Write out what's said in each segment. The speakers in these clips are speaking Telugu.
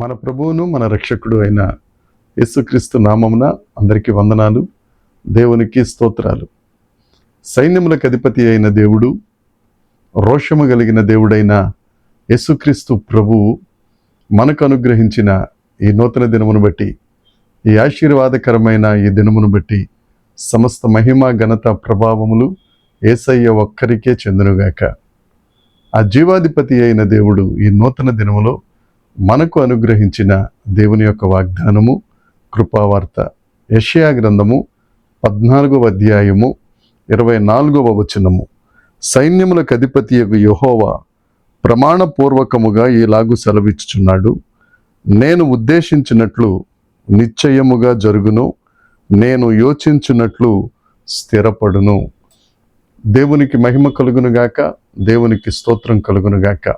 మన ప్రభువును మన రక్షకుడు అయిన యేసుక్రీస్తు నామమున అందరికీ వందనాలు, దేవునికి స్తోత్రాలు. సైన్యములకు అధిపతి అయిన దేవుడు, రోషము కలిగిన దేవుడైన యేసుక్రీస్తు ప్రభువు మనకు అనుగ్రహించిన ఈ నూతన దినమును బట్టి, ఈ ఆశీర్వాదకరమైన ఈ దినమును బట్టి సమస్త మహిమ ఘనత ప్రభావములు యేసయ్య ఒక్కరికే చెందునుగాక. ఆ జీవాధిపతి అయిన దేవుడు ఈ నూతన దినములో మనకు అనుగ్రహించిన దేవుని యొక్క వాగ్దానము, కృపావార్త. యెషయా గ్రంథము 14వ అధ్యాయము 24వ వచనము. సైన్యములకు అధిపతియగు యెహోవా ప్రమాణపూర్వకముగా ఈలాగు సెలవిచ్చుచున్నాడు, నేను ఉద్దేశించినట్లు నిశ్చయముగా జరుగును, నేను యోచించినట్లు స్థిరపడును. దేవునికి మహిమ కలుగునుగాక, దేవునికి స్తోత్రం కలుగునుగాక.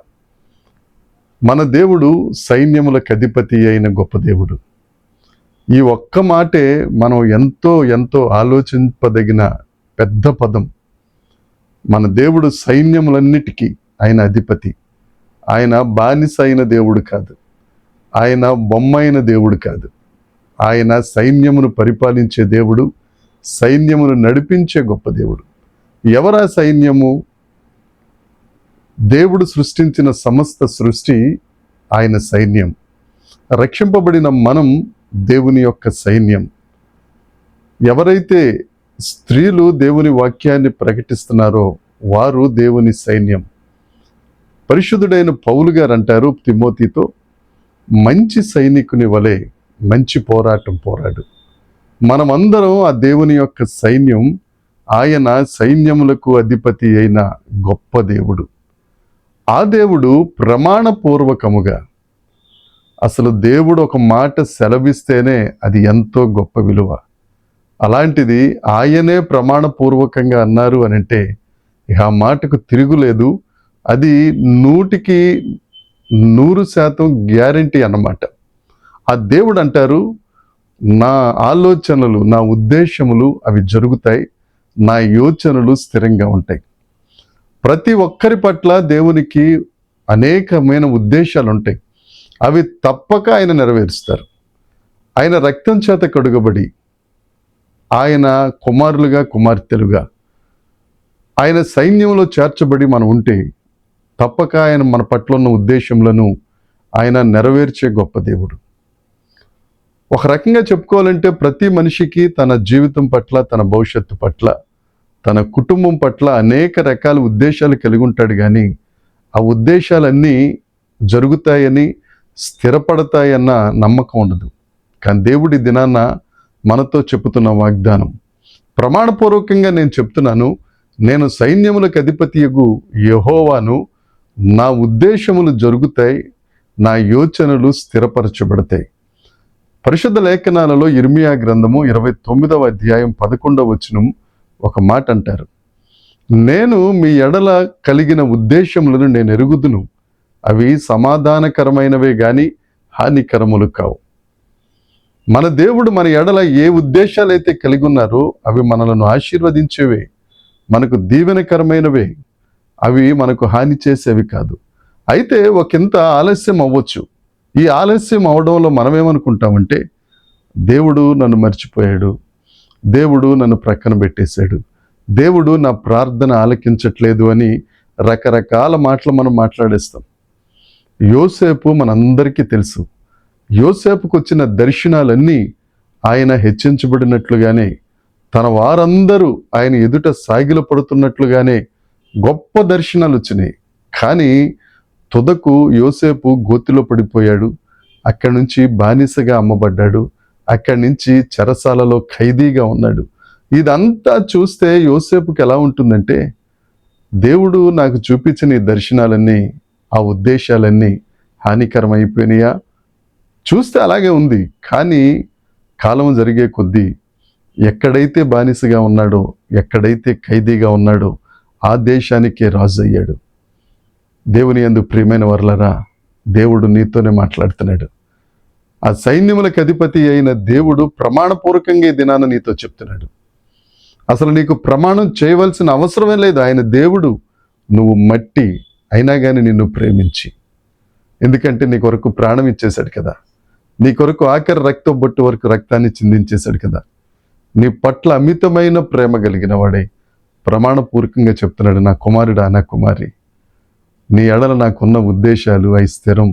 మన దేవుడు సైన్యములకు అధిపతి అయిన గొప్ప దేవుడు. ఈ ఒక్క మాటే మనం ఎంతో ఆలోచింపదగిన పెద్ద పదం. మన దేవుడు సైన్యములన్నిటికీ ఆయన అధిపతి. ఆయన బానిస అయిన దేవుడు కాదు, ఆయన బొమ్మైన దేవుడు కాదు. ఆయన సైన్యమును పరిపాలించే దేవుడు, సైన్యమును నడిపించే గొప్ప దేవుడు. ఎవరా సైన్యము? దేవుడు సృష్టించిన సమస్త సృష్టి ఆయన సైన్యం. రక్షింపబడిన మనం దేవుని యొక్క సైన్యం. ఎవరైతే స్త్రీలు దేవుని వాక్యాన్ని ప్రకటిస్తున్నారో వారు దేవుని సైన్యం. పరిశుద్ధుడైన పౌలు గారు అంటారు తిమోతితో, మంచి సైనికుని వలె మంచి పోరాటం పోరాడు. మనమందరం ఆ దేవుని యొక్క సైన్యం. ఆయన సైన్యములకు అధిపతి అయిన గొప్ప దేవుడు. ఆ దేవుడు ప్రమాణపూర్వకముగా, అసలు దేవుడు ఒక మాట సెలవిస్తేనే అది ఎంతో గొప్ప విలువ. అలాంటిది ఆయనే ప్రమాణపూర్వకంగా అన్నారు అని అంటే ఇక ఆ మాటకు తిరుగులేదు. అది 100కి 100% గ్యారంటీ అన్నమాట. ఆ దేవుడు అంటారు, నా ఆలోచనలు, నా ఉద్దేశములు అవి జరుగుతాయి, నా యోచనలు స్థిరంగా ఉంటాయి. ప్రతి ఒక్కరి పట్ల దేవునికి అనేకమైన ఉద్దేశాలు ఉంటాయి. అవి తప్పక ఆయన నెరవేరుస్తారు. ఆయన రక్తం చేత కడుగబడి, ఆయన కుమారులుగా కుమార్తెలుగా, ఆయన సైన్యంలో చేర్చబడి మనం ఉంటే తప్పక ఆయన మన పట్ల ఉన్న ఉద్దేశములను ఆయన నెరవేర్చే గొప్ప దేవుడు. ఒక రకంగా చెప్పుకోవాలంటే ప్రతి మనిషికి తన జీవితం పట్ల, తన భవిష్యత్తు పట్ల, తన కుటుంబం పట్ల అనేక రకాల ఉద్దేశాలు కలిగి ఉంటాడు. కానీ ఆ ఉద్దేశాలన్నీ జరుగుతాయని, స్థిరపడతాయన్న నమ్మకం ఉండదు. కానీ దేవుడి దినాన మనతో చెబుతున్న వాగ్దానం ప్రమాణపూర్వకంగా నేను చెప్తున్నాను, నేను సైన్యములకు అధిపతియగు యెహోవాను, నా ఉద్దేశములు జరుగుతాయి, నా యోచనలు స్థిరపరచబడతాయి. పరిశుద్ధ లేఖనాలలో ఇర్మియా గ్రంథము 29వ అధ్యాయం 11వ వచనం ఒక మాట అంటారు, నేను మీ ఎడల కలిగిన ఉద్దేశములను నేను ఎరుగుదును, అవి సమాధానకరమైనవే గాని హానికరములు కావు. మన దేవుడు మన ఎడల ఏ ఉద్దేశాలైతే కలిగి ఉన్నారో అవి మనలను ఆశీర్వదించేవే, మనకు దీవెనకరమైనవే, అవి మనకు హాని చేసేవి కాదు. అయితే ఒకంత ఆలస్యం అవ్వచ్చు. ఈ ఆలస్యం అవడంలో మనమేమనుకుంటామంటే, దేవుడు నన్ను మర్చిపోయాడు, దేవుడు నన్ను ప్రక్కన పెట్టేశాడు, దేవుడు నా ప్రార్థన ఆలకించట్లేదు అని రకరకాల మాటలు మనం మాట్లాడేస్తాం. యోసేపు మనందరికీ తెలుసు. యోసేపుకు వచ్చిన దర్శనాలన్నీ ఆయన హెచ్చించబడినట్లుగానే, తన వారందరూ ఆయన ఎదుట సాగిల పడుతున్నట్లుగానే గొప్ప దర్శనాలు వచ్చినాయి. కానీ తుదకు యోసేపు గోతిలో పడిపోయాడు. అక్కడి నుంచి బానిసగా అమ్మబడ్డాడు. అక్కడి నుంచి చెరసాలలో ఖైదీగా ఉన్నాడు. ఇదంతా చూస్తే యోసేపుకి ఎలా ఉంటుందంటే, దేవుడు నాకు చూపించిన ఈ దర్శనాలన్నీ, ఆ ఉద్దేశాలన్నీ హానికరమైపోయినాయా? చూస్తే అలాగే ఉంది. కానీ కాలం జరిగే కొద్దీ ఎక్కడైతే బానిసగా ఉన్నాడో, ఎక్కడైతే ఖైదీగా ఉన్నాడో ఆ దేశానికే రాజు అయ్యాడు. దేవుని యందు ప్రియమైన వర్లరా, దేవుడు నీతోనే మాట్లాడుతున్నాడు. ఆ సైన్యములకు అధిపతి అయిన దేవుడు ప్రమాణపూర్వకంగా ఈ దినాన నీతో చెప్తున్నాడు. అసలు నీకు ప్రమాణం చేయవలసిన అవసరమే లేదు. ఆయన దేవుడు, నువ్వు మట్టి అయినా కానీ నిన్ను ప్రేమించి, ఎందుకంటే నీ కొరకు ప్రాణం ఇచ్చేశాడు కదా, నీ కొరకు ఆఖరి రక్తం బొట్టు వరకు రక్తాన్ని చిందించేశాడు కదా. నీ పట్ల అమితమైన ప్రేమ కలిగిన వాడే ప్రమాణపూర్వకంగా చెప్తున్నాడు, నా కుమారుడా, నా కుమారి, నీ ఎడల నాకున్న ఉద్దేశాలు అవి స్థిరం,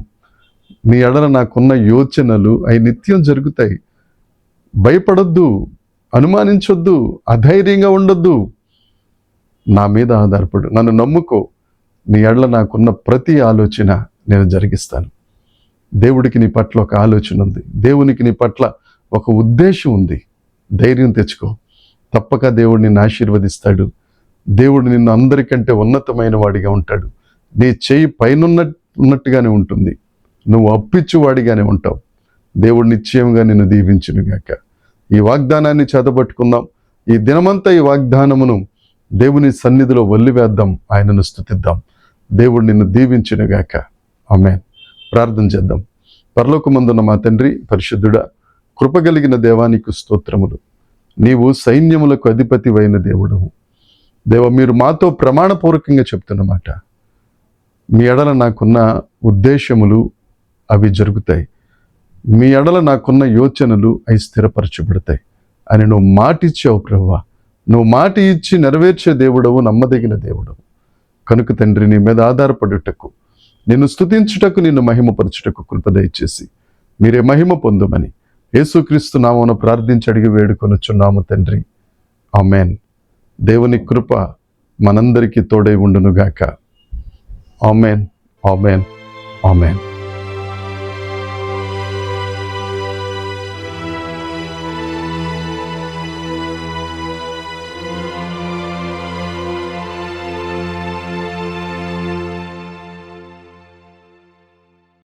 నీ ఎడల నాకున్న యోచనలు అవి నిత్యం జరుగుతాయి. భయపడొద్దు, అనుమానించొద్దు, అధైర్యంగా ఉండొద్దు. నా మీద ఆధారపడు, నన్ను నమ్ముకో. నీ ఎడల నాకున్న ప్రతి ఆలోచన నేను జరిగిస్తాను. దేవుడికి నీ పట్ల ఒక ఆలోచన ఉంది, దేవునికి నీ పట్ల ఒక ఉద్దేశం ఉంది. ధైర్యం తెచ్చుకో. తప్పక దేవుడు నిన్ను ఆశీర్వదిస్తాడు. దేవుడు నిన్ను అందరికంటే ఉన్నతమైన వాడిగా ఉంటాడు. నీ చెయ్యి పైనున్నట్టుగానే ఉంటుంది. నువ్వు అప్పిచ్చువాడిగానే ఉంటావు. దేవుడు నిశ్చయంగా నిన్ను దీవించునుగాక. ఈ వాగ్దానాన్ని చేతబట్టుకుందాం. ఈ దినమంతా ఈ వాగ్దానమును దేవుని సన్నిధిలో వల్లివేద్దాం, ఆయనను స్తుతిద్దాం. దేవుడు నిన్ను దీవించునుగాక. ఆమేన్. ప్రార్థన చేద్దాం. పరలోకమందున్న మా తండ్రి, పరిశుద్ధుడా, కృపగలిగిన దేవానికి స్తోత్రములు. నీవు సైన్యములకు అధిపతివైన దేవుడవు. దేవ, మీరు మాతో ప్రమాణపూర్వకంగా చెప్తున్నమాట, మీ ఎడల నాకున్న ఉద్దేశములు అవి జరుగుతాయి, మీ ఎడల నాకున్న యోచనలు అవి స్థిరపరచబడతాయి అని నువ్వు మాట ఇచ్చావు ప్రభువా. నువ్వు మాట ఇచ్చి నెరవేర్చే దేవుడవు, నమ్మదగిన దేవుడవు. కనుక తండ్రి, నీ మీద ఆధారపడుటకు, నిన్ను స్తుతించుటకు, నిన్ను మహిమపరచుటకు కృప దయచేసి మీరే మహిమ పొందుమని యేసుక్రీస్తు నామమున ప్రార్థించి అడిగి వేడుకొనుచున్నాము తండ్రి. ఆమేన్. దేవుని కృప మనందరికీ తోడై ఉండునుగాక. ఆమేన్, ఆమేన్, ఆమేన్.